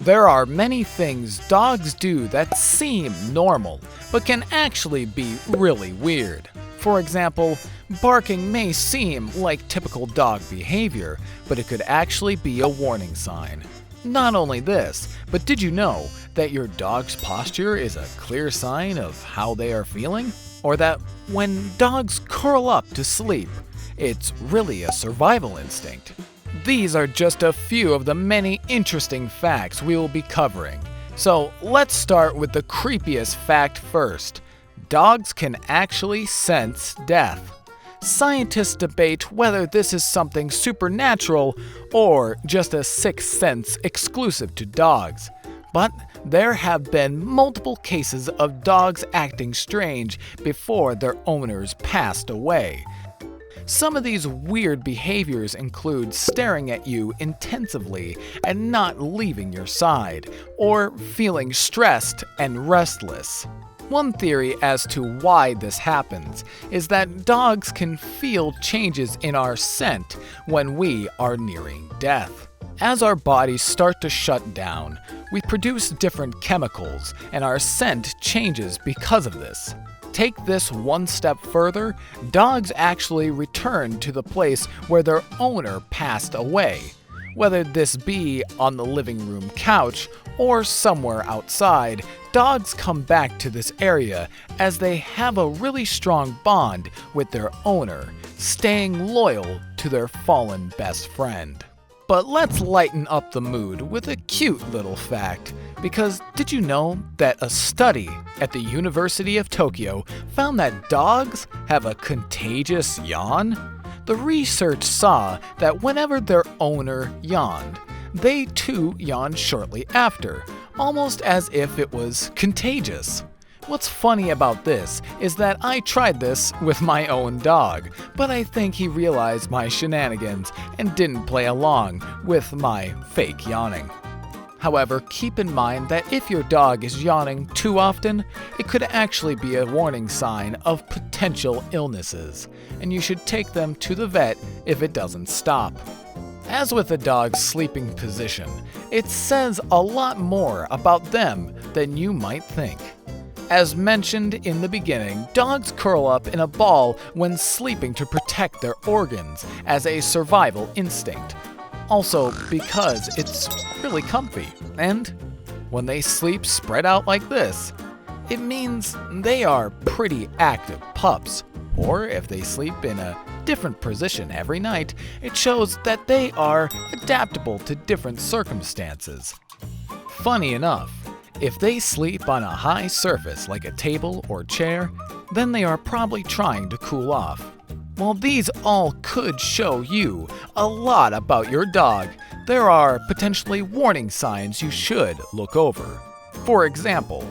There are many things dogs do that seem normal, but can actually be really weird. For example, barking may seem like typical dog behavior, but it could actually be a warning sign. Not only this, but did you know that your dog's posture is a clear sign of how they are feeling? Or that when dogs curl up to sleep, it's really a survival instinct? These are just a few of the many interesting facts we will be covering. So let's start with the creepiest fact first. Dogs can actually sense death. Scientists debate whether this is something supernatural or just a sixth sense exclusive to dogs. But there have been multiple cases of dogs acting strange before their owners passed away. Some of these weird behaviors include staring at you intensively and not leaving your side, or feeling stressed and restless. One theory as to why this happens is that dogs can feel changes in our scent when we are nearing death. As our bodies start to shut down, we produce different chemicals, and our scent changes because of this. Take this one step further, dogs actually return to the place where their owner passed away. Whether this be on the living room couch or somewhere outside, dogs come back to this area as they have a really strong bond with their owner, staying loyal to their fallen best friend. But let's lighten up the mood with a cute little fact, because did you know that a study at the University of Tokyo found that dogs have a contagious yawn? The research saw that whenever their owner yawned, they too yawned shortly after, almost as if it was contagious. What's funny about this is that I tried this with my own dog, but I think he realized my shenanigans and didn't play along with my fake yawning. However, keep in mind that if your dog is yawning too often, it could actually be a warning sign of potential illnesses, and you should take them to the vet if it doesn't stop. As with a dog's sleeping position, it says a lot more about them than you might think. As mentioned in the beginning, dogs curl up in a ball when sleeping to protect their organs as a survival instinct. Also because it's really comfy, and when they sleep spread out like this, it means they are pretty active pups. Or if they sleep in a different position every night, it shows that they are adaptable to different circumstances. Funny enough, if they sleep on a high surface like a table or chair, then they are probably trying to cool off. While these all could show you a lot about your dog, there are potentially warning signs you should look over. For example,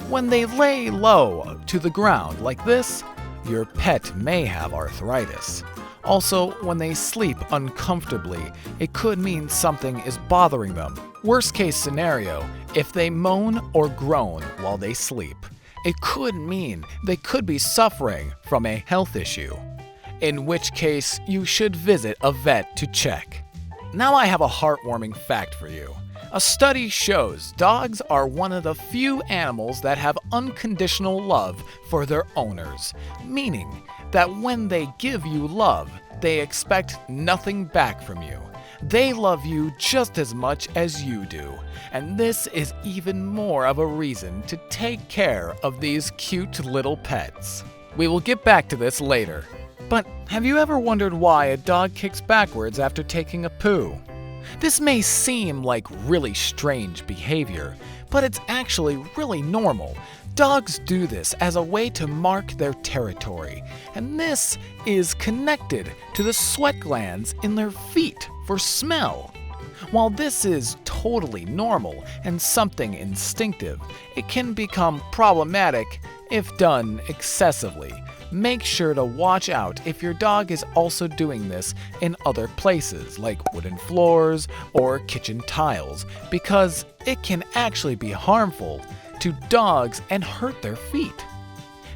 when they lay low to the ground like this, your pet may have arthritis. Also, when they sleep uncomfortably, it could mean something is bothering them. Worst case scenario, if they moan or groan while they sleep, it could mean they could be suffering from a health issue, in which case you should visit a vet to check. Now I have a heartwarming fact for you. A study shows dogs are one of the few animals that have unconditional love for their owners, meaning that when they give you love, they expect nothing back from you. They love you just as much as you do, and this is even more of a reason to take care of these cute little pets. We will get back to this later. But have you ever wondered why a dog kicks backwards after taking a poo? This may seem like really strange behavior, but it's actually really normal. Dogs do this as a way to mark their territory, and this is connected to the sweat glands in their feet for smell. While this is totally normal and something instinctive, it can become problematic if done excessively. Make sure to watch out if your dog is also doing this in other places like wooden floors or kitchen tiles, because it can actually be harmful to dogs and hurt their feet.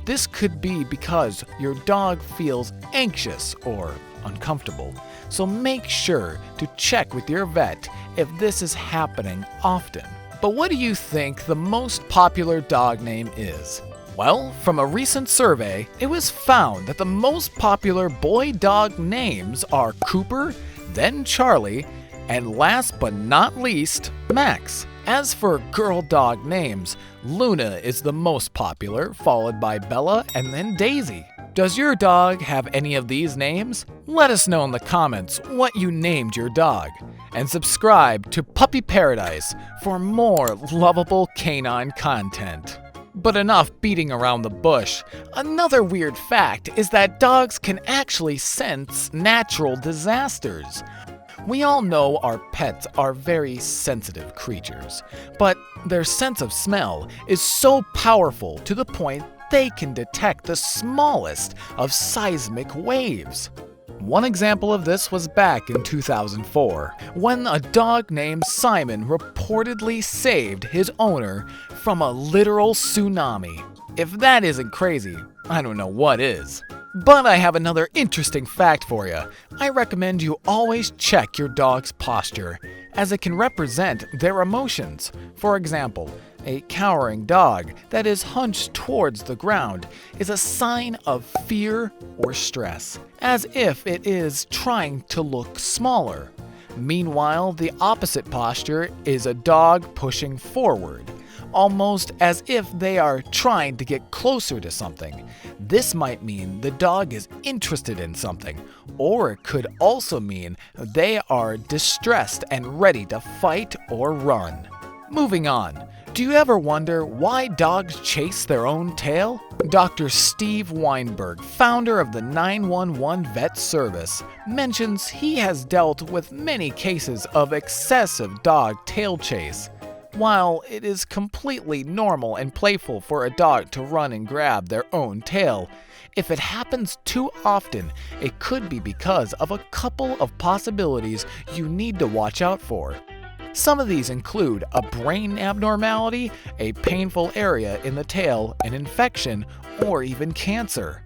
This could be because your dog feels anxious or uncomfortable. so make sure to check with your vet if this is happening often. But what do you think the most popular dog name is? Well, from a recent survey, it was found that the most popular boy dog names are Cooper, then Charlie, and last but not least, Max. As for girl dog names, Luna is the most popular, followed by Bella and then Daisy. Does your dog have any of these names? Let us know in the comments what you named your dog. And subscribe to Puppy Paradise for more lovable canine content. But enough beating around the bush. Another weird fact is that dogs can actually sense natural disasters. We all know our pets are very sensitive creatures, but their sense of smell is so powerful to the point they can detect the smallest of seismic waves. One example of this was back in 2004, when a dog named Simon reportedly saved his owner from a literal tsunami. If that isn't crazy, I don't know what is. But I have another interesting fact for you. I recommend you always check your dog's posture, as it can represent their emotions. For example, a cowering dog that is hunched towards the ground is a sign of fear or stress, as if it is trying to look smaller. Meanwhile, the opposite posture is a dog pushing forward, almost as if they are trying to get closer to something. This might mean the dog is interested in something, or it could also mean they are distressed and ready to fight or run. Moving on, do you ever wonder why dogs chase their own tail? Dr. Steve Weinberg, founder of the 911 Vet Service, mentions he has dealt with many cases of excessive dog tail chase. While it is completely normal and playful for a dog to run and grab their own tail, if it happens too often, it could be because of a couple of possibilities you need to watch out for. Some of these include a brain abnormality, a painful area in the tail, an infection, or even cancer.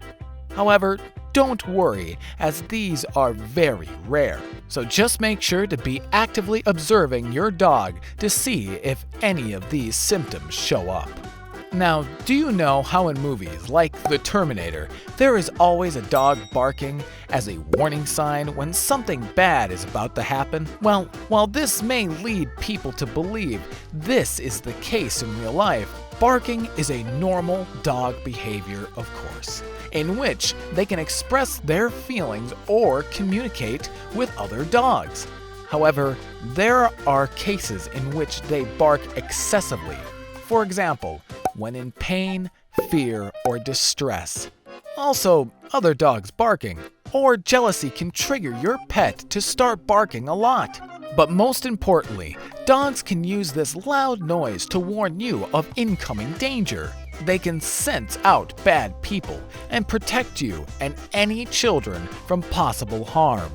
However, don't worry, as these are very rare. So just make sure to be actively observing your dog to see if any of these symptoms show up. Now, do you know how in movies like The Terminator, there is always a dog barking as a warning sign when something bad is about to happen? Well, while this may lead people to believe this is the case in real life, barking is a normal dog behavior, of course, in which they can express their feelings or communicate with other dogs. However, there are cases in which they bark excessively. For example, when in pain, fear, or distress. Also, other dogs barking or jealousy can trigger your pet to start barking a lot. But most importantly, dogs can use this loud noise to warn you of incoming danger. They can sense out bad people and protect you and any children from possible harm.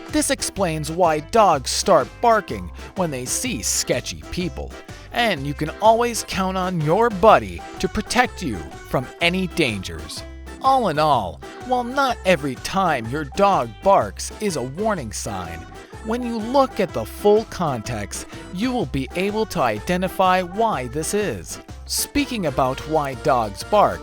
This explains why dogs start barking when they see sketchy people. And you can always count on your buddy to protect you from any dangers. All in all, while not every time your dog barks is a warning sign, when you look at the full context, you will be able to identify why this is. Speaking about why dogs bark,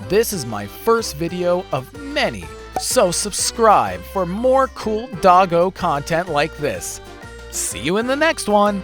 this is my first video of many, so subscribe for more cool doggo content like this. See you in the next one!